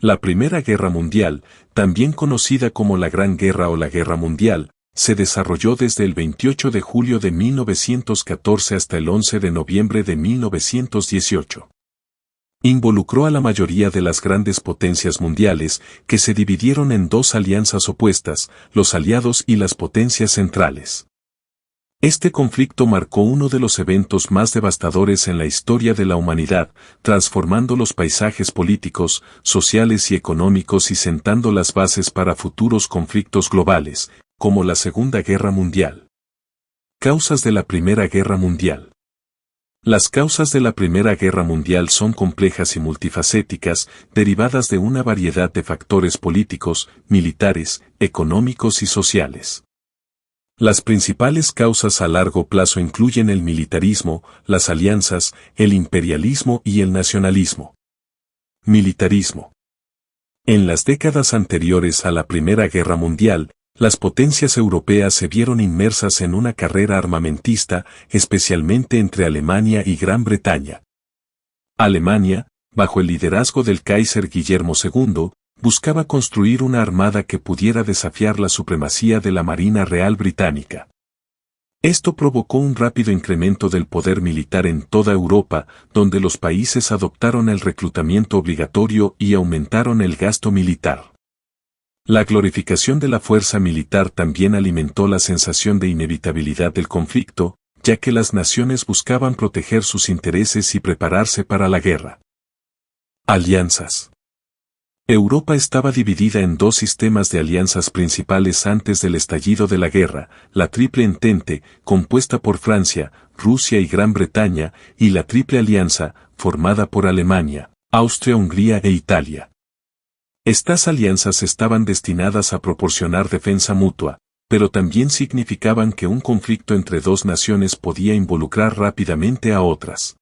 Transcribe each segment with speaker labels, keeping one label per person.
Speaker 1: La Primera Guerra Mundial, también conocida como la Gran Guerra o la Guerra Mundial, se desarrolló desde el 28 de julio de 1914 hasta el 11 de noviembre de 1918. Involucró a la mayoría de las grandes potencias mundiales, que se dividieron en dos alianzas opuestas, los aliados y las potencias centrales. Este conflicto marcó uno de los eventos más devastadores en la historia de la humanidad, transformando los paisajes políticos, sociales y económicos y sentando las bases para futuros conflictos globales, como la Segunda Guerra Mundial. Causas de la Primera Guerra Mundial. Las causas de la Primera Guerra Mundial son complejas y multifacéticas, derivadas de una variedad de factores políticos, militares, económicos y sociales. Las principales causas a largo plazo incluyen el militarismo, las alianzas, el imperialismo y el nacionalismo. Militarismo. En las décadas anteriores a la Primera Guerra Mundial, las potencias europeas se vieron inmersas en una carrera armamentista, especialmente entre Alemania y Gran Bretaña. Alemania, bajo el liderazgo del Kaiser Guillermo II, buscaba construir una armada que pudiera desafiar la supremacía de la Marina Real Británica. Esto provocó un rápido incremento del poder militar en toda Europa, donde los países adoptaron el reclutamiento obligatorio y aumentaron el gasto militar. La glorificación de la fuerza militar también alimentó la sensación de inevitabilidad del conflicto, ya que las naciones buscaban proteger sus intereses y prepararse para la guerra. Alianzas. Europa estaba dividida en dos sistemas de alianzas principales antes del estallido de la guerra, la Triple Entente, compuesta por Francia, Rusia y Gran Bretaña, y la Triple Alianza, formada por Alemania, Austria-Hungría e Italia. Estas alianzas estaban destinadas a proporcionar defensa mutua, pero también significaban que un conflicto entre dos naciones podía involucrar rápidamente a otras.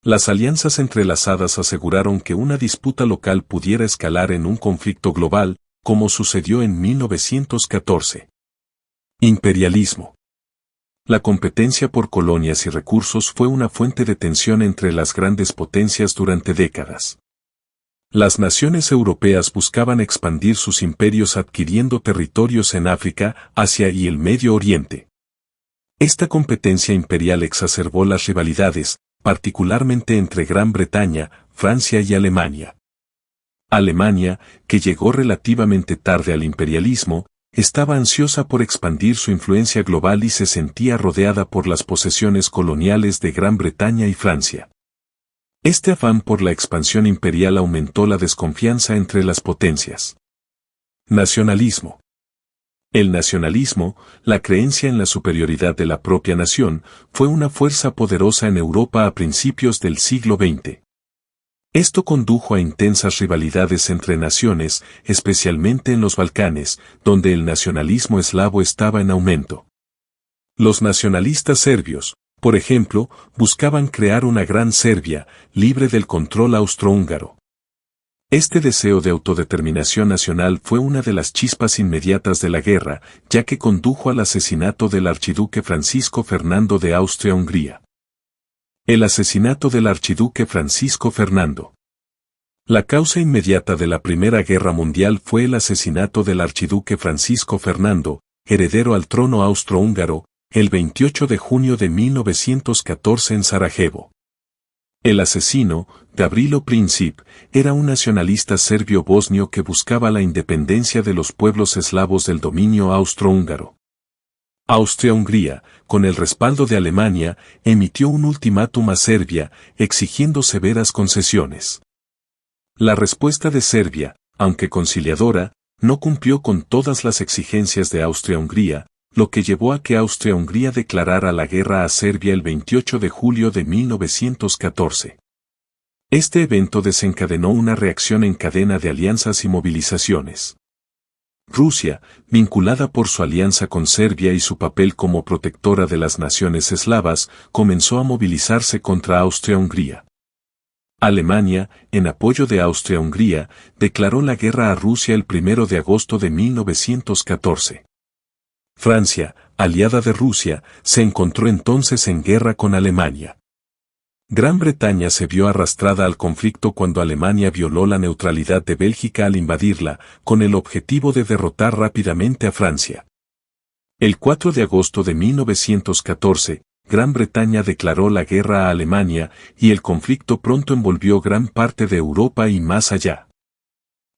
Speaker 1: Las alianzas entrelazadas aseguraron que una disputa local pudiera escalar en un conflicto global, como sucedió en 1914. Imperialismo. La competencia por colonias y recursos fue una fuente de tensión entre las grandes potencias durante décadas. Las naciones europeas buscaban expandir sus imperios adquiriendo territorios en África, Asia y el Medio Oriente. Esta competencia imperial exacerbó las rivalidades, particularmente entre Gran Bretaña, Francia y Alemania. Alemania, que llegó relativamente tarde al imperialismo, estaba ansiosa por expandir su influencia global y se sentía rodeada por las posesiones coloniales de Gran Bretaña y Francia. Este afán por la expansión imperial aumentó la desconfianza entre las potencias. Nacionalismo. El nacionalismo, la creencia en la superioridad de la propia nación, fue una fuerza poderosa en Europa a principios del siglo XX. Esto condujo a intensas rivalidades entre naciones, especialmente en los Balcanes, donde el nacionalismo eslavo estaba en aumento. Los nacionalistas serbios, por ejemplo, buscaban crear una gran Serbia, libre del control austrohúngaro. Este deseo de autodeterminación nacional fue una de las chispas inmediatas de la guerra, ya que condujo al asesinato del archiduque Francisco Fernando de Austria-Hungría. El asesinato del archiduque Francisco Fernando. La causa inmediata de la Primera Guerra Mundial fue el asesinato del archiduque Francisco Fernando, heredero al trono austrohúngaro, el 28 de junio de 1914 en Sarajevo. El asesino, Gavrilo Princip, era un nacionalista serbio-bosnio que buscaba la independencia de los pueblos eslavos del dominio austrohúngaro. Austria-Hungría, con el respaldo de Alemania, emitió un ultimátum a Serbia, exigiendo severas concesiones. La respuesta de Serbia, aunque conciliadora, no cumplió con todas las exigencias de Austria-Hungría, lo que llevó a que Austria-Hungría declarara la guerra a Serbia el 28 de julio de 1914. Este evento desencadenó una reacción en cadena de alianzas y movilizaciones. Rusia, vinculada por su alianza con Serbia y su papel como protectora de las naciones eslavas, comenzó a movilizarse contra Austria-Hungría. Alemania, en apoyo de Austria-Hungría, declaró la guerra a Rusia el 1 de agosto de 1914. Francia, aliada de Rusia, se encontró entonces en guerra con Alemania. Gran Bretaña se vio arrastrada al conflicto cuando Alemania violó la neutralidad de Bélgica al invadirla, con el objetivo de derrotar rápidamente a Francia. El 4 de agosto de 1914, Gran Bretaña declaró la guerra a Alemania, y el conflicto pronto envolvió gran parte de Europa y más allá.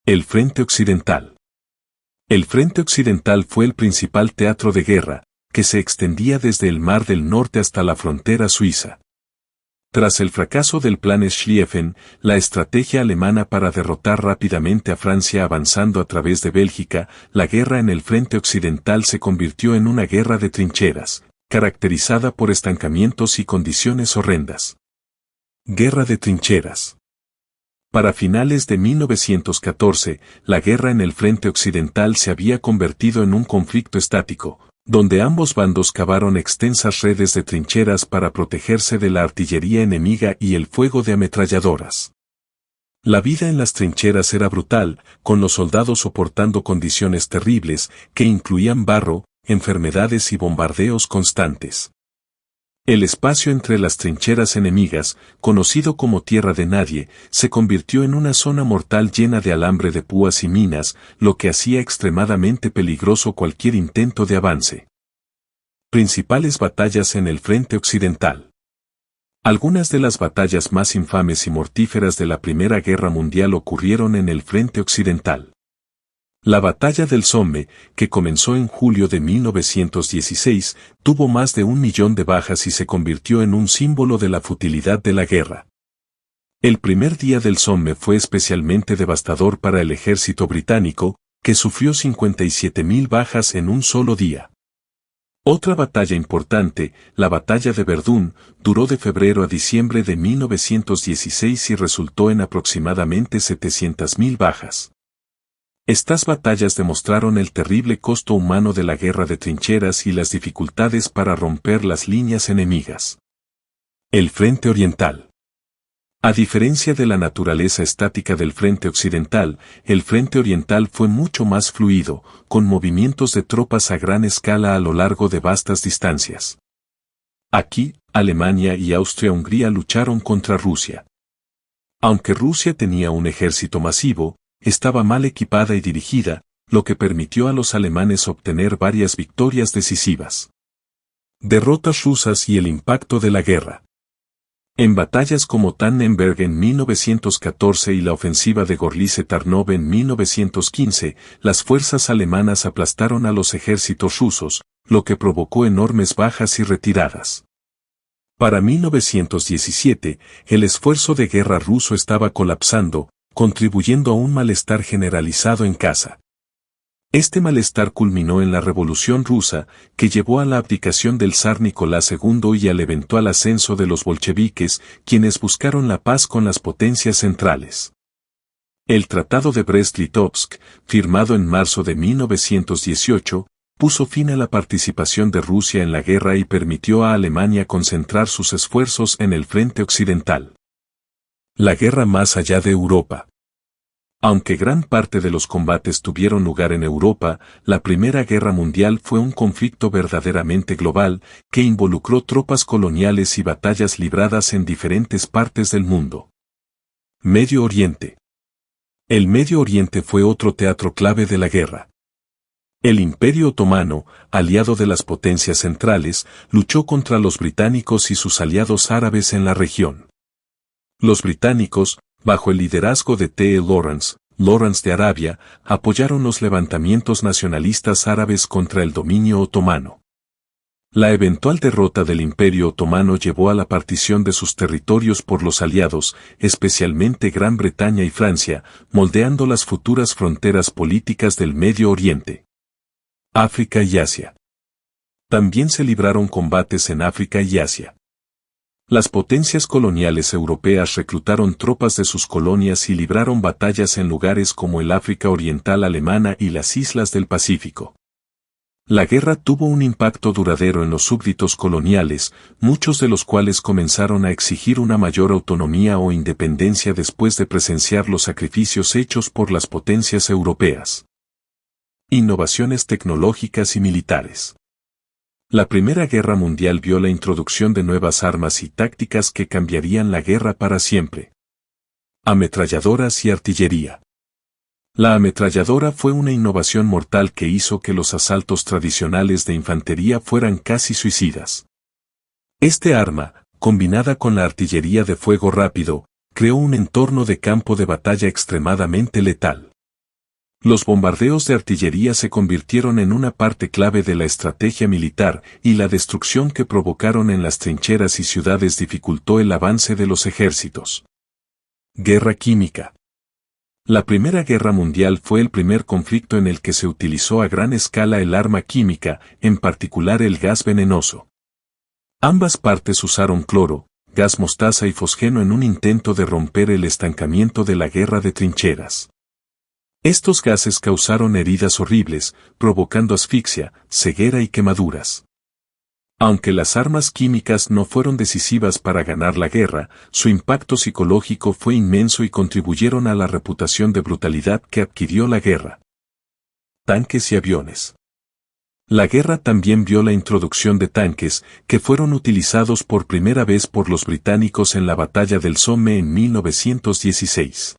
Speaker 1: El Frente Occidental. El Frente Occidental fue el principal teatro de guerra, que se extendía desde el Mar del Norte hasta la frontera suiza. Tras el fracaso del Plan Schlieffen, la estrategia alemana para derrotar rápidamente a Francia avanzando a través de Bélgica, la guerra en el Frente Occidental se convirtió en una guerra de trincheras, caracterizada por estancamientos y condiciones horrendas. Guerra de trincheras. Para finales de 1914, la guerra en el Frente Occidental se había convertido en un conflicto estático, donde ambos bandos cavaron extensas redes de trincheras para protegerse de la artillería enemiga y el fuego de ametralladoras. La vida en las trincheras era brutal, con los soldados soportando condiciones terribles, que incluían barro, enfermedades y bombardeos constantes. El espacio entre las trincheras enemigas, conocido como Tierra de Nadie, se convirtió en una zona mortal llena de alambre de púas y minas, lo que hacía extremadamente peligroso cualquier intento de avance. Principales batallas en el Frente Occidental. Algunas de las batallas más infames y mortíferas de la Primera Guerra Mundial ocurrieron en el Frente Occidental. La batalla del Somme, que comenzó en julio de 1916, tuvo más de 1 millón de bajas y se convirtió en un símbolo de la futilidad de la guerra. El primer día del Somme fue especialmente devastador para el ejército británico, que sufrió 57.000 bajas en un solo día. Otra batalla importante, la batalla de Verdún, duró de febrero a diciembre de 1916 y resultó en aproximadamente 700.000 bajas. Estas batallas demostraron el terrible costo humano de la guerra de trincheras y las dificultades para romper las líneas enemigas. El Frente Oriental. A diferencia de la naturaleza estática del Frente Occidental, el Frente Oriental fue mucho más fluido, con movimientos de tropas a gran escala a lo largo de vastas distancias. Aquí, Alemania y Austria-Hungría lucharon contra Rusia. Aunque Rusia tenía un ejército masivo, estaba mal equipada y dirigida, lo que permitió a los alemanes obtener varias victorias decisivas. Derrotas rusas y el impacto de la guerra. En batallas como Tannenberg en 1914 y la ofensiva de Gorlice-Tarnów en 1915, las fuerzas alemanas aplastaron a los ejércitos rusos, lo que provocó enormes bajas y retiradas. Para 1917, el esfuerzo de guerra ruso estaba colapsando, contribuyendo a un malestar generalizado en casa. Este malestar culminó en la Revolución Rusa, que llevó a la abdicación del zar Nicolás II y al eventual ascenso de los bolcheviques, quienes buscaron la paz con las potencias centrales. El Tratado de Brest-Litovsk, firmado en marzo de 1918, puso fin a la participación de Rusia en la guerra y permitió a Alemania concentrar sus esfuerzos en el Frente Occidental. La guerra más allá de Europa. Aunque gran parte de los combates tuvieron lugar en Europa, la Primera Guerra Mundial fue un conflicto verdaderamente global, que involucró tropas coloniales y batallas libradas en diferentes partes del mundo. Medio Oriente. El Medio Oriente fue otro teatro clave de la guerra. El Imperio Otomano, aliado de las potencias centrales, luchó contra los británicos y sus aliados árabes en la región. Los británicos, bajo el liderazgo de T. Lawrence de Arabia, apoyaron los levantamientos nacionalistas árabes contra el dominio otomano. La eventual derrota del Imperio Otomano llevó a la partición de sus territorios por los aliados, especialmente Gran Bretaña y Francia, moldeando las futuras fronteras políticas del Medio Oriente. África y Asia. También se libraron combates en África y Asia. Las potencias coloniales europeas reclutaron tropas de sus colonias y libraron batallas en lugares como el África Oriental Alemana y las islas del Pacífico. La guerra tuvo un impacto duradero en los súbditos coloniales, muchos de los cuales comenzaron a exigir una mayor autonomía o independencia después de presenciar los sacrificios hechos por las potencias europeas. Innovaciones tecnológicas y militares. La Primera Guerra Mundial vio la introducción de nuevas armas y tácticas que cambiarían la guerra para siempre. Ametralladoras y artillería. La ametralladora fue una innovación mortal que hizo que los asaltos tradicionales de infantería fueran casi suicidas. Este arma, combinada con la artillería de fuego rápido, creó un entorno de campo de batalla extremadamente letal. Los bombardeos de artillería se convirtieron en una parte clave de la estrategia militar y la destrucción que provocaron en las trincheras y ciudades dificultó el avance de los ejércitos. Guerra química. La Primera Guerra Mundial fue el primer conflicto en el que se utilizó a gran escala el arma química, en particular el gas venenoso. Ambas partes usaron cloro, gas mostaza y fosgeno en un intento de romper el estancamiento de la guerra de trincheras. Estos gases causaron heridas horribles, provocando asfixia, ceguera y quemaduras. Aunque las armas químicas no fueron decisivas para ganar la guerra, su impacto psicológico fue inmenso y contribuyeron a la reputación de brutalidad que adquirió la guerra. Tanques y aviones. La guerra también vio la introducción de tanques, que fueron utilizados por primera vez por los británicos en la batalla del Somme en 1916.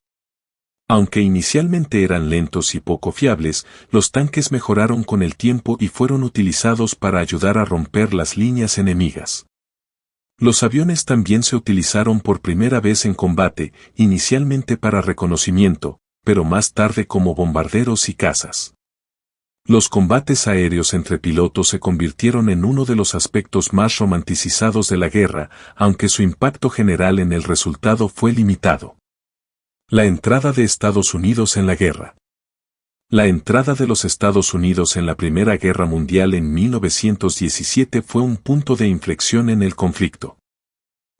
Speaker 1: Aunque inicialmente eran lentos y poco fiables, los tanques mejoraron con el tiempo y fueron utilizados para ayudar a romper las líneas enemigas. Los aviones también se utilizaron por primera vez en combate, inicialmente para reconocimiento, pero más tarde como bombarderos y cazas. Los combates aéreos entre pilotos se convirtieron en uno de los aspectos más romanticizados de la guerra, aunque su impacto general en el resultado fue limitado. La entrada de Estados Unidos en la guerra. La entrada de los Estados Unidos en la Primera Guerra Mundial en 1917 fue un punto de inflexión en el conflicto.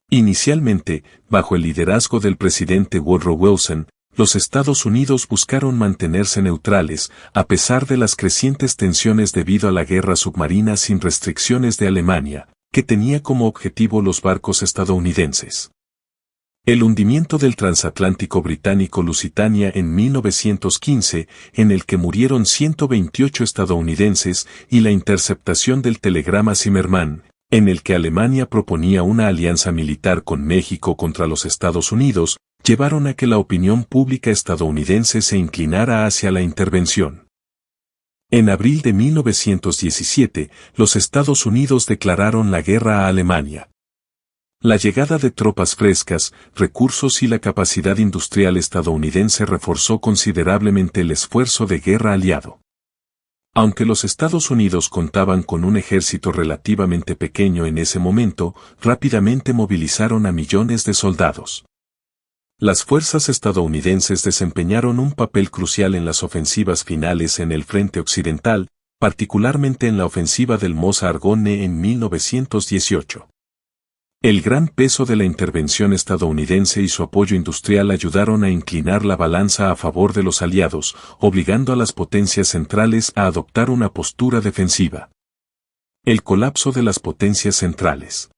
Speaker 1: Inicialmente, bajo el liderazgo del presidente Woodrow Wilson, los Estados Unidos buscaron mantenerse neutrales, a pesar de las crecientes tensiones debido a la guerra submarina sin restricciones de Alemania, que tenía como objetivo los barcos estadounidenses. El hundimiento del transatlántico británico Lusitania en 1915, en el que murieron 128 estadounidenses, y la interceptación del telegrama Zimmermann, en el que Alemania proponía una alianza militar con México contra los Estados Unidos, llevaron a que la opinión pública estadounidense se inclinara hacia la intervención. En abril de 1917, los Estados Unidos declararon la guerra a Alemania. La llegada de tropas frescas, recursos y la capacidad industrial estadounidense reforzó considerablemente el esfuerzo de guerra aliado. Aunque los Estados Unidos contaban con un ejército relativamente pequeño en ese momento, rápidamente movilizaron a millones de soldados. Las fuerzas estadounidenses desempeñaron un papel crucial en las ofensivas finales en el frente occidental, particularmente en la ofensiva del Meuse-Argonne en 1918. El gran peso de la intervención estadounidense y su apoyo industrial ayudaron a inclinar la balanza a favor de los aliados, obligando a las potencias centrales a adoptar una postura defensiva. El colapso de las potencias centrales.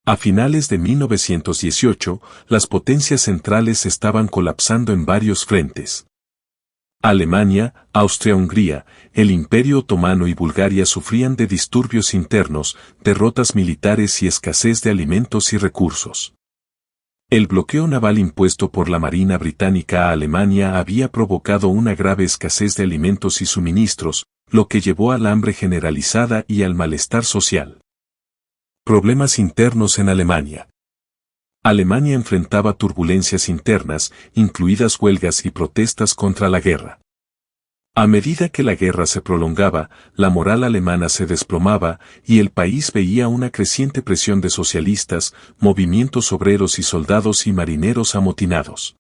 Speaker 1: A finales de 1918, las potencias centrales estaban colapsando en varios frentes. Alemania, Austria-Hungría, el Imperio Otomano y Bulgaria sufrían de disturbios internos, derrotas militares y escasez de alimentos y recursos. El bloqueo naval impuesto por la Marina Británica a Alemania había provocado una grave escasez de alimentos y suministros, lo que llevó al hambre generalizada y al malestar social. Problemas internos en Alemania. Alemania enfrentaba turbulencias internas, incluidas huelgas y protestas contra la guerra. A medida que la guerra se prolongaba, la moral alemana se desplomaba y el país veía una creciente presión de socialistas, movimientos obreros y soldados y marineros amotinados.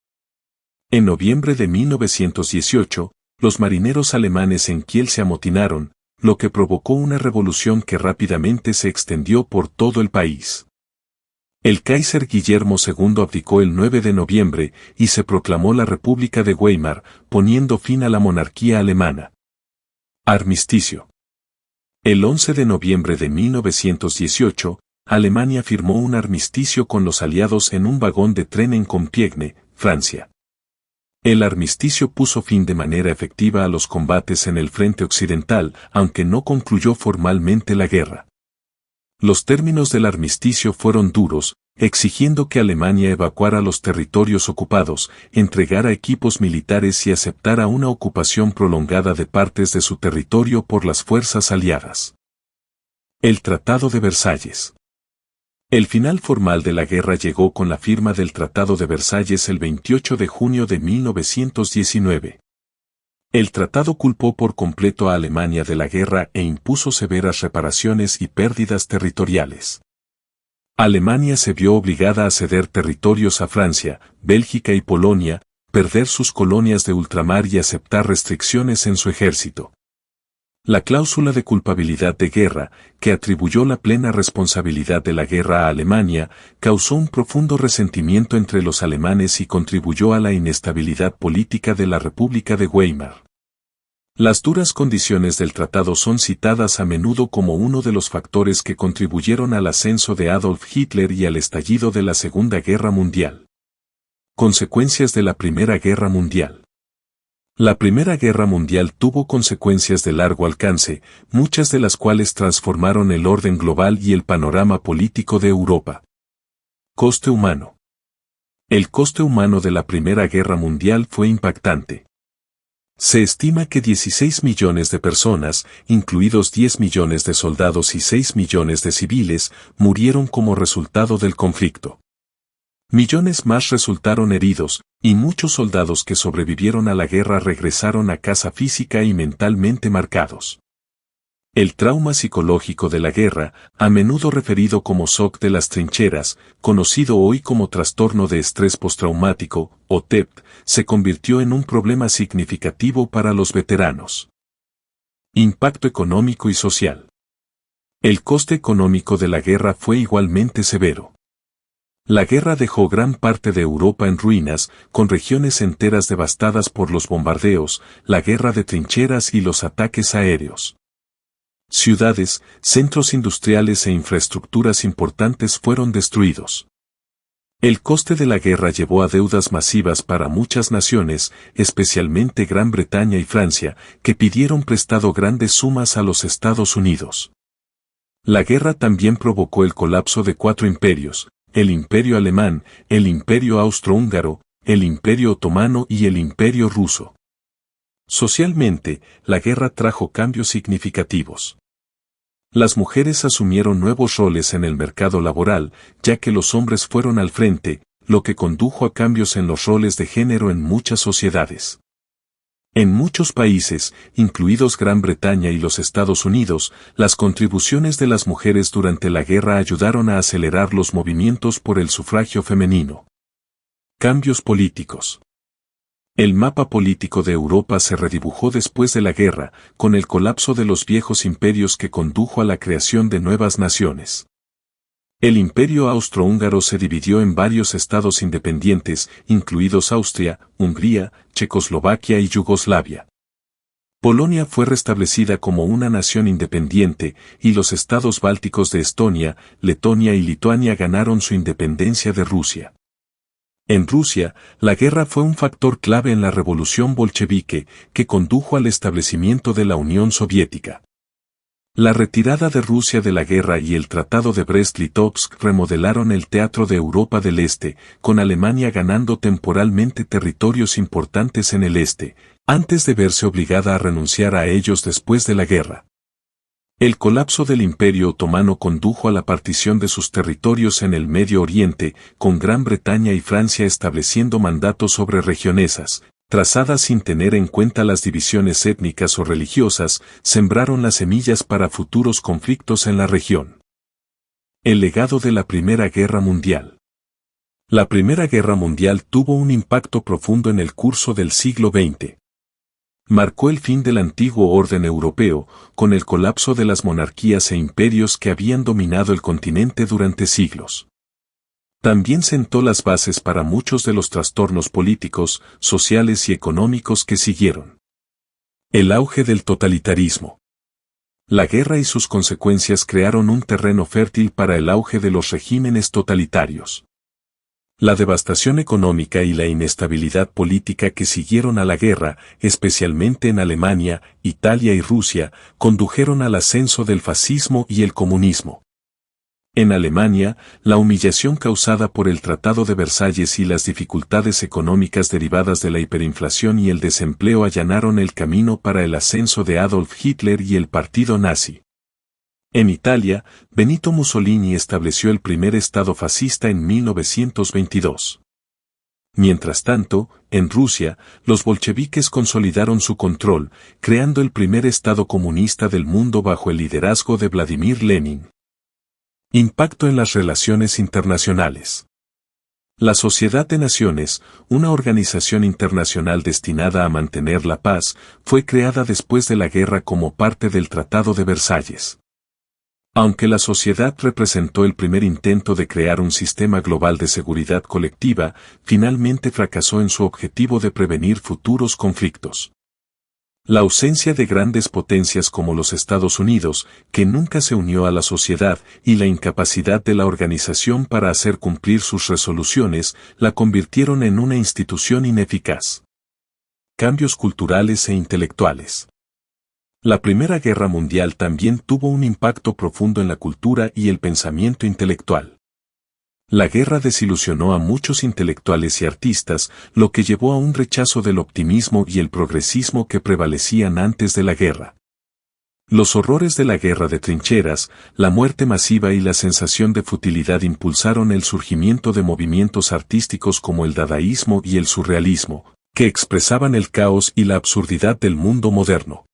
Speaker 1: En noviembre de 1918, los marineros alemanes en Kiel se amotinaron, lo que provocó una revolución que rápidamente se extendió por todo el país. El Kaiser Guillermo II abdicó el 9 de noviembre y se proclamó la República de Weimar, poniendo fin a la monarquía alemana. Armisticio. El 11 de noviembre de 1918, Alemania firmó un armisticio con los aliados en un vagón de tren en Compiègne, Francia. El armisticio puso fin de manera efectiva a los combates en el frente occidental, aunque no concluyó formalmente la guerra. Los términos del armisticio fueron duros, exigiendo que Alemania evacuara los territorios ocupados, entregara equipos militares y aceptara una ocupación prolongada de partes de su territorio por las fuerzas aliadas. El Tratado de Versalles. El final formal de la guerra llegó con la firma del Tratado de Versalles el 28 de junio de 1919. El tratado culpó por completo a Alemania de la guerra e impuso severas reparaciones y pérdidas territoriales. Alemania se vio obligada a ceder territorios a Francia, Bélgica y Polonia, perder sus colonias de ultramar y aceptar restricciones en su ejército. La cláusula de culpabilidad de guerra, que atribuyó la plena responsabilidad de la guerra a Alemania, causó un profundo resentimiento entre los alemanes y contribuyó a la inestabilidad política de la República de Weimar. Las duras condiciones del tratado son citadas a menudo como uno de los factores que contribuyeron al ascenso de Adolf Hitler y al estallido de la Segunda Guerra Mundial. Consecuencias de la Primera Guerra Mundial. La Primera Guerra Mundial tuvo consecuencias de largo alcance, muchas de las cuales transformaron el orden global y el panorama político de Europa. Coste humano. El coste humano de la Primera Guerra Mundial fue impactante. Se estima que 16 millones de personas, incluidos 10 millones de soldados y 6 millones de civiles, murieron como resultado del conflicto. Millones más resultaron heridos, y muchos soldados que sobrevivieron a la guerra regresaron a casa física y mentalmente marcados. El trauma psicológico de la guerra, a menudo referido como shock de las trincheras, conocido hoy como trastorno de estrés postraumático, o TEP, se convirtió en un problema significativo para los veteranos. Impacto económico y social. El coste económico de la guerra fue igualmente severo. La guerra dejó gran parte de Europa en ruinas, con regiones enteras devastadas por los bombardeos, la guerra de trincheras y los ataques aéreos. Ciudades, centros industriales e infraestructuras importantes fueron destruidos. El coste de la guerra llevó a deudas masivas para muchas naciones, especialmente Gran Bretaña y Francia, que pidieron prestado grandes sumas a los Estados Unidos. La guerra también provocó el colapso de 4 imperios, el Imperio Alemán, el Imperio Austrohúngaro, el Imperio Otomano y el Imperio Ruso. Socialmente, la guerra trajo cambios significativos. Las mujeres asumieron nuevos roles en el mercado laboral, ya que los hombres fueron al frente, lo que condujo a cambios en los roles de género en muchas sociedades. En muchos países, incluidos Gran Bretaña y los Estados Unidos, las contribuciones de las mujeres durante la guerra ayudaron a acelerar los movimientos por el sufragio femenino. Cambios políticos. El mapa político de Europa se redibujó después de la guerra, con el colapso de los viejos imperios que condujo a la creación de nuevas naciones. El Imperio Austrohúngaro se dividió en varios estados independientes, incluidos Austria, Hungría, Checoslovaquia y Yugoslavia. Polonia fue restablecida como una nación independiente, y los estados bálticos de Estonia, Letonia y Lituania ganaron su independencia de Rusia. En Rusia, la guerra fue un factor clave en la revolución bolchevique, que condujo al establecimiento de la Unión Soviética. La retirada de Rusia de la guerra y el Tratado de Brest-Litovsk remodelaron el teatro de Europa del Este, con Alemania ganando temporalmente territorios importantes en el este, antes de verse obligada a renunciar a ellos después de la guerra. El colapso del Imperio Otomano condujo a la partición de sus territorios en el Medio Oriente, con Gran Bretaña y Francia estableciendo mandatos sobre regiones trazadas sin tener en cuenta las divisiones étnicas o religiosas, sembraron las semillas para futuros conflictos en la región. El legado de la Primera Guerra Mundial. La Primera Guerra Mundial tuvo un impacto profundo en el curso del siglo XX. Marcó el fin del antiguo orden europeo, con el colapso de las monarquías e imperios que habían dominado el continente durante siglos. También sentó las bases para muchos de los trastornos políticos, sociales y económicos que siguieron. El auge del totalitarismo. La guerra y sus consecuencias crearon un terreno fértil para el auge de los regímenes totalitarios. La devastación económica y la inestabilidad política que siguieron a la guerra, especialmente en Alemania, Italia y Rusia, condujeron al ascenso del fascismo y el comunismo. En Alemania, la humillación causada por el Tratado de Versalles y las dificultades económicas derivadas de la hiperinflación y el desempleo allanaron el camino para el ascenso de Adolf Hitler y el partido nazi. En Italia, Benito Mussolini estableció el primer estado fascista en 1922. Mientras tanto, en Rusia, los bolcheviques consolidaron su control, creando el primer estado comunista del mundo bajo el liderazgo de Vladimir Lenin. Impacto en las relaciones internacionales. La Sociedad de Naciones, una organización internacional destinada a mantener la paz, fue creada después de la guerra como parte del Tratado de Versalles. Aunque la sociedad representó el primer intento de crear un sistema global de seguridad colectiva, finalmente fracasó en su objetivo de prevenir futuros conflictos. La ausencia de grandes potencias como los Estados Unidos, que nunca se unió a la sociedad, y la incapacidad de la organización para hacer cumplir sus resoluciones, la convirtieron en una institución ineficaz. Cambios culturales e intelectuales. La Primera Guerra Mundial también tuvo un impacto profundo en la cultura y el pensamiento intelectual. La guerra desilusionó a muchos intelectuales y artistas, lo que llevó a un rechazo del optimismo y el progresismo que prevalecían antes de la guerra. Los horrores de la guerra de trincheras, la muerte masiva y la sensación de futilidad impulsaron el surgimiento de movimientos artísticos como el dadaísmo y el surrealismo, que expresaban el caos y la absurdidad del mundo moderno.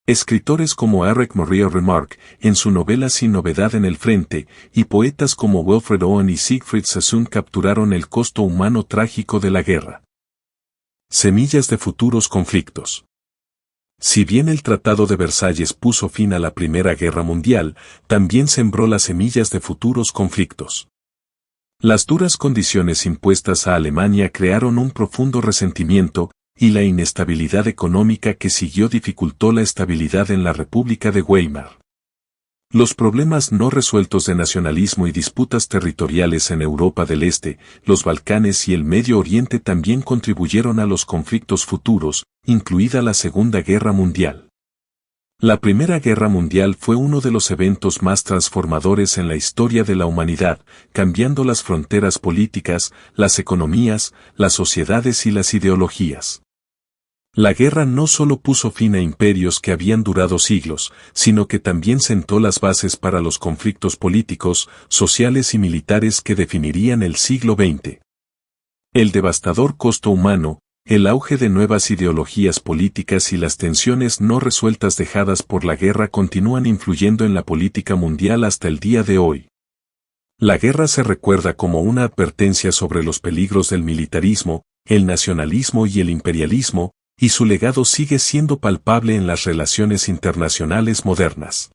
Speaker 1: Escritores como Eric Maria Remarque, en su novela Sin novedad en el frente, y poetas como Wilfred Owen y Siegfried Sassoon capturaron el costo humano trágico de la guerra. Semillas de futuros conflictos. Si bien el Tratado de Versalles puso fin a la Primera Guerra Mundial, también sembró las semillas de futuros conflictos. Las duras condiciones impuestas a Alemania crearon un profundo resentimiento, y la inestabilidad económica que siguió dificultó la estabilidad en la República de Weimar. Los problemas no resueltos de nacionalismo y disputas territoriales en Europa del Este, los Balcanes y el Medio Oriente también contribuyeron a los conflictos futuros, incluida la Segunda Guerra Mundial. La Primera Guerra Mundial fue uno de los eventos más transformadores en la historia de la humanidad, cambiando las fronteras políticas, las economías, las sociedades y las ideologías. La guerra no solo puso fin a imperios que habían durado siglos, sino que también sentó las bases para los conflictos políticos, sociales y militares que definirían el siglo XX. El devastador costo humano, el auge de nuevas ideologías políticas y las tensiones no resueltas dejadas por la guerra continúan influyendo en la política mundial hasta el día de hoy. La guerra se recuerda como una advertencia sobre los peligros del militarismo, el nacionalismo y el imperialismo, y su legado sigue siendo palpable en las relaciones internacionales modernas.